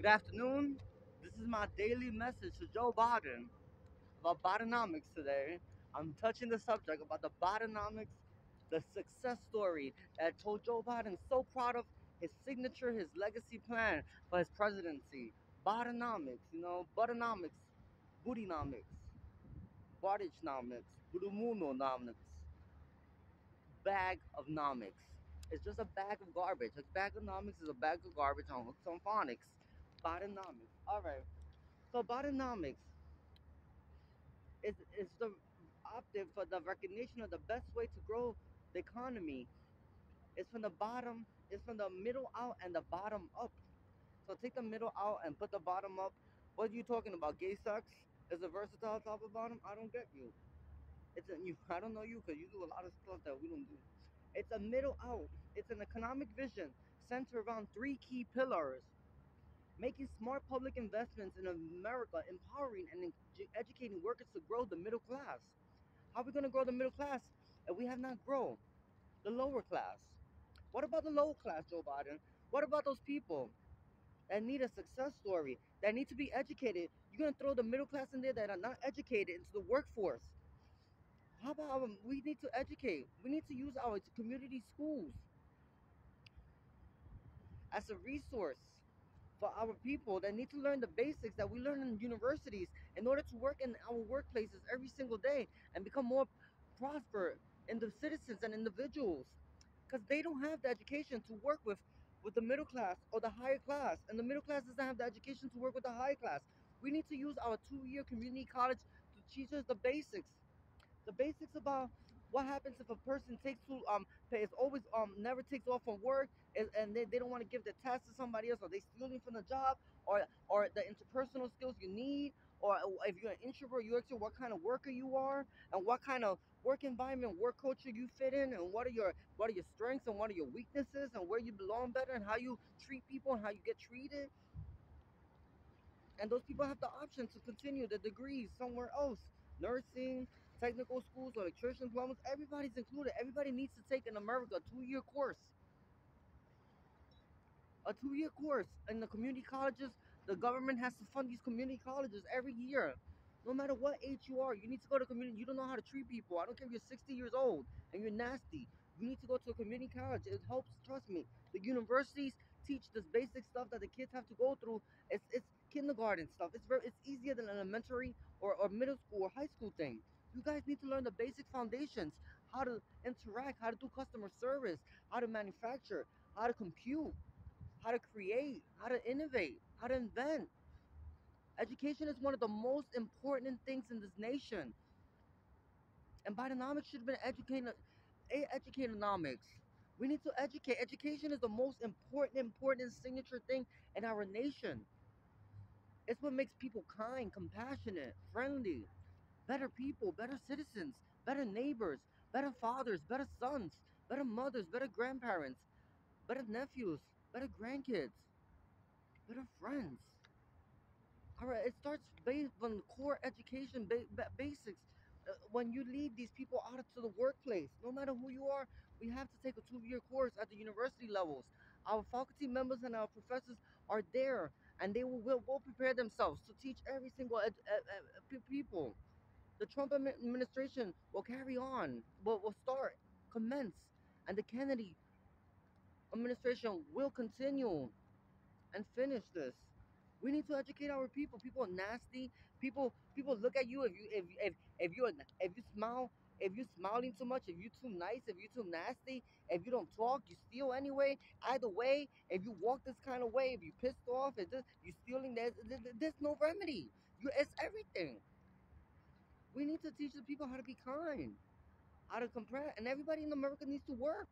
Good afternoon. This is my daily message to Joe Biden about bidenomics today. I'm touching the subject about the bidenomics, the success story that told Joe Biden so proud of his signature, his legacy plan for his presidency. Bidenomics, Buttonomics, Bootynomics, Bardagenomics, Budumunonomics, bag of nomics. It's just a bag of garbage. A bag of nomics is a bag of garbage on hooks on phonics. Bidenomics. All right. So Bidenomics is the optive for the recognition of the best way to grow the economy. It's from the bottom, it's from the middle out and the bottom up. So take the middle out and put the bottom up. What are you talking about? Gay sex? Is it versatile top or bottom? I don't get you. It's a, you. I don't know you because you do a lot of stuff that we don't do. It's a middle out. It's an economic vision centered around three key pillars: making smart public investments in America, empowering and educating workers to grow the middle class. How are we going to grow the middle class if we have not grown the lower class? What about the lower class, Joe Biden? What about those people that need a success story, that need to be educated? You're going to throw the middle class in there that are not educated into the workforce. How about we need to educate? We need to use our community schools as a resource for our people that need to learn the basics that we learn in universities in order to work in our workplaces every single day and become more prosper in the citizens and individuals, because they don't have the education to work with the middle class or the higher class, and the middle class doesn't have the education to work with the higher class. We need to use our 2-year community college to teach us the basics about what happens if a person takes too is always never takes off from work, and they don't want to give the task to somebody else, or they stealing from the job, or the interpersonal skills you need, or if you're an introvert, you actually what kind of worker you are, and what kind of work environment, work culture you fit in, and what are your strengths and what are your weaknesses, and where you belong better, and how you treat people and how you get treated. And those people have the option to continue the degrees somewhere else: nursing, technical schools, electricians, plumbers. Everybody's included. Everybody needs to take in America a 2-year course. A 2-year course in the community colleges. The government has to fund these community colleges every year. No matter what age you are, you need to go to community. You don't know how to treat people. I don't care if you're 60 years old and you're nasty. You need to go to a community college. It helps, trust me. The universities teach this basic stuff that the kids have to go through. It's kindergarten stuff. It's easier than elementary or middle school or high school thing. You guys need to learn the basic foundations: how to interact, how to do customer service, how to manufacture, how to compute, how to create, how to innovate, how to invent. Education is one of the most important things in this nation. And Bidenomics should have been educatonomics. We need to educate. Education is the most important signature thing in our nation. It's what makes people kind, compassionate, friendly, better people, better citizens, better neighbors, better fathers, better sons, better mothers, better grandparents, better nephews, better grandkids, better friends. All right, it starts based on core education basics. When you lead these people out to the workplace, no matter who you are, we have to take a 2-year course at the university levels. Our faculty members and our professors are there, and they will prepare themselves to teach every single people. The Trump administration will carry on, will start, commence, and the Kennedy administration will continue and finish this. We need to educate our people. People are nasty. People look at you if you smile, if you're smiling too much, if you're too nice, if you're too nasty, if you don't talk, you steal anyway. Either way, if you walk this kind of way, if you pissed off, if this, you stealing, there's no remedy. It's everything. We need to teach the people how to be kind, how to compare, and everybody in America needs to work.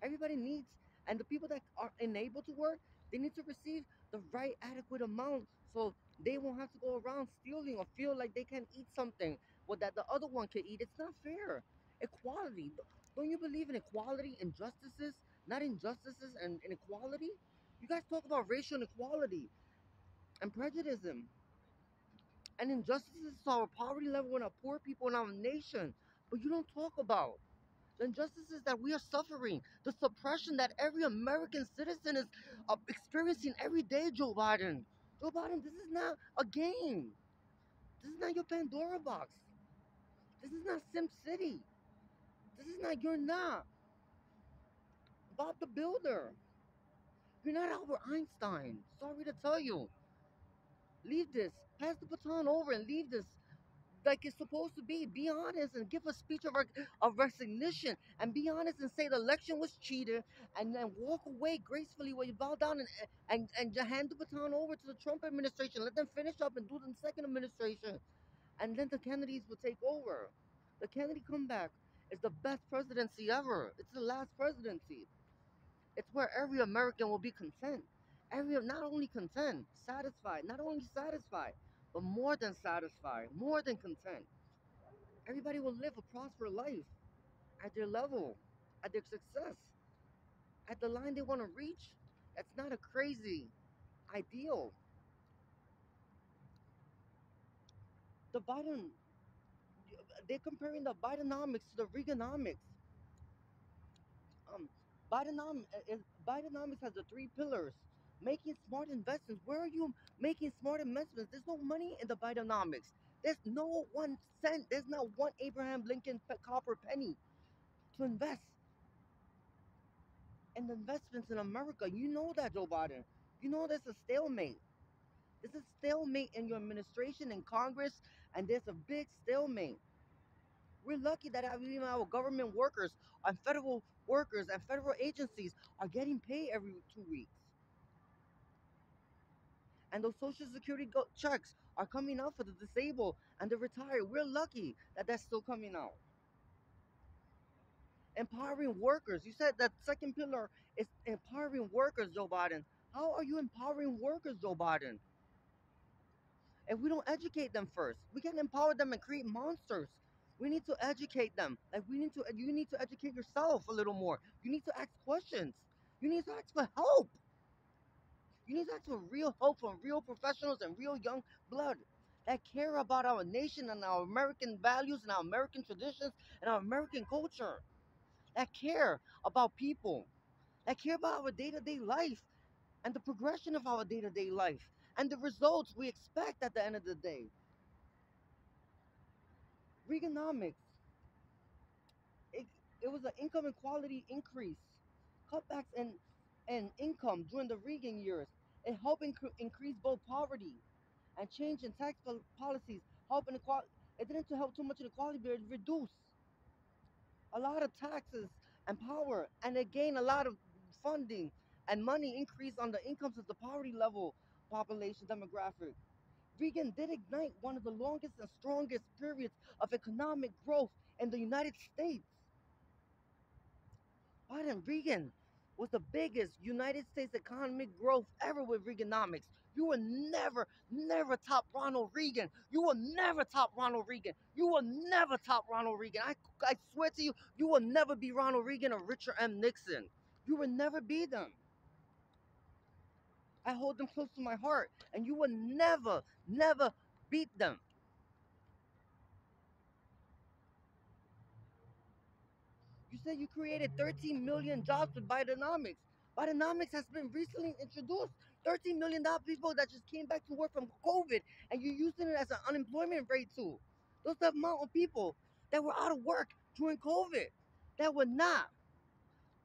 Everybody needs, and the people that are unable to work, they need to receive the right adequate amount so they won't have to go around stealing or feel like they can eat something what that the other one can eat. It's not fair. Equality. Don't you believe in equality, injustices, not injustices and inequality? You guys talk about racial inequality and prejudice and injustices to our poverty level and our poor people in our nation, but you don't talk about the injustices that we are suffering, the suppression that every American citizen is experiencing every day, Joe Biden. Joe Biden, this is not a game. This is not your Pandora box. This is not Sim City. This is not, you're not Bob the Builder. You're not Albert Einstein. Sorry to tell you. Leave this. Pass the baton over and leave this like it's supposed to be. Be honest and give a speech of recognition and be honest and say the election was cheated and then walk away gracefully while you bow down and hand the baton over to the Trump administration. Let them finish up and do the second administration. And then the Kennedys will take over. The Kennedy comeback is the best presidency ever. It's the last presidency. It's where every American will be content. Not only content, satisfied, not only satisfied, but more than satisfied, more than content. Everybody will live a prosperous life at their level, at their success, at the line they want to reach. That's not a crazy ideal. The Biden, they're comparing the Bidenomics to the Reaganomics. Um, Bidenomics has the three pillars. Making smart investments. Where are you making smart investments? There's no money in the Bidenomics. There's no 1 cent. There's not one Abraham Lincoln copper penny to invest in investments in America. You know that, Joe Biden. You know there's a stalemate. There's a stalemate in your administration and Congress, and there's a big stalemate. We're lucky that even our government workers and federal workers and federal agencies are getting paid every 2 weeks. And those social security checks are coming out for the disabled and the retired. We're lucky that that's still coming out. Empowering workers. You said that second pillar is empowering workers, Joe Biden. How are you empowering workers, Joe Biden? If we don't educate them first, we can empower them and create monsters. We need to educate them. You need to educate yourself a little more. You need to ask questions. You need to ask for help. You need to ask for real help from real professionals and real young blood that care about our nation and our American values and our American traditions and our American culture. That care about people. That care about our day-to-day life and the progression of our day-to-day life and the results we expect at the end of the day. Reaganomics, it, it was an income inequality increase, cutbacks in income during the Reagan years. It helped increase both poverty and change in tax policies. Help inequality. It didn't help too much inequality, but it reduced a lot of taxes and power, and it gained a lot of funding and money increase on the incomes of the poverty level population demographic. Reagan did ignite one of the longest and strongest periods of economic growth in the United States. Biden Reagan was the biggest United States economic growth ever with Reaganomics. You will never, never top Ronald Reagan. You will never top Ronald Reagan. You will never top Ronald Reagan. I swear to you, you will never be Ronald Reagan or Richard M. Nixon. You will never be them. I hold them close to my heart, and you will never, never beat them. You said you created 13 million jobs with Bidenomics. Bidenomics has been recently introduced. 13 million people that just came back to work from COVID, and you're using it as an unemployment rate too. Those are the amount of people that were out of work during COVID that were not.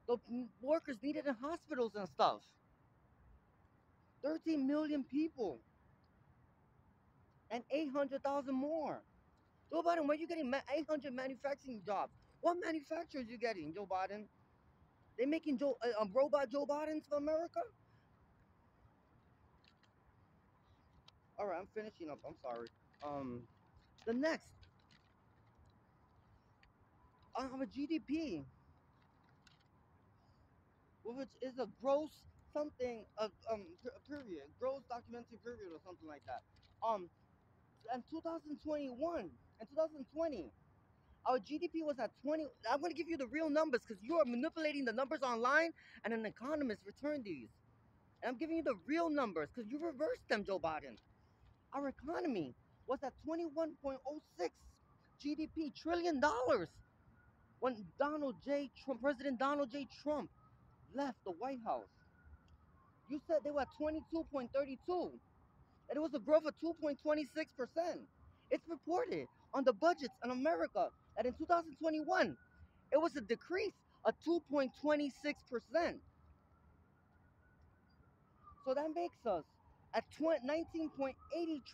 The workers needed in hospitals and stuff. 13 million people and 800,000 more. Joe Biden, where are you getting 800 manufacturing jobs? What manufacturers you getting, Joe Biden? They making robot Joe Bidens for America? All right, I'm finishing up. I'm sorry. Um, the next, our GDP, which is a gross something of period, gross documentary period or something like that. Um, in 2021 and 2020, our GDP was at 20. I'm going to give you the real numbers because you are manipulating the numbers online, and an economist returned these. And I'm giving you the real numbers because you reversed them, Joe Biden. Our economy was at 21.06 GDP trillion dollars when President Donald J. Trump left the White House. You said they were at 22.32. and it was a growth of 2.26%. It's reported on the budgets in America that in 2021, it was a decrease of 2.26%. So that makes us at $19.80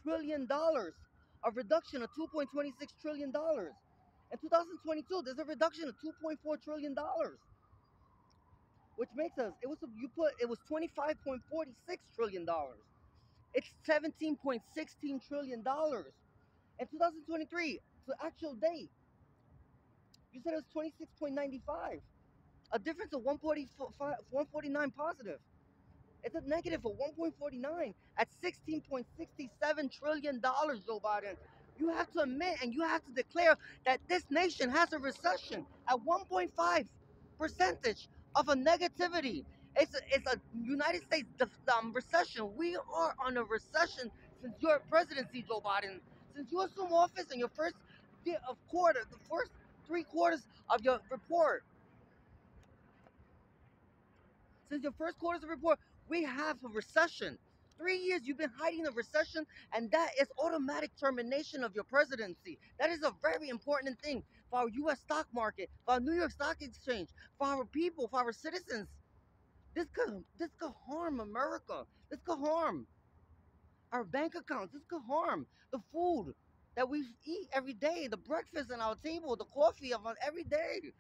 trillion, a reduction of $2.26 trillion. In 2022, there's a reduction of $2.4 trillion, which makes us, it was $25.46 trillion. It's $17.16 trillion. In 2023, the actual date, you said it was 26.95, a difference of 149 positive. It's a negative of 1.49 at $16.67 trillion, Joe Biden. You have to admit and you have to declare that this nation has a recession at 1.5 percentage of a negativity. It's a United States recession. We are on a recession since your presidency, Joe Biden. Since you assume office in your first quarter, the first 3 quarters of your report, since your first quarter's report, we have a recession. 3 years you've been hiding the recession, and that is automatic termination of your presidency. That is a very important thing for our U.S. stock market, for our New York Stock Exchange, for our people, for our citizens. This could harm America. This could harm our bank accounts. This could harm the food that we eat every day, the breakfast on our table, the coffee of every day.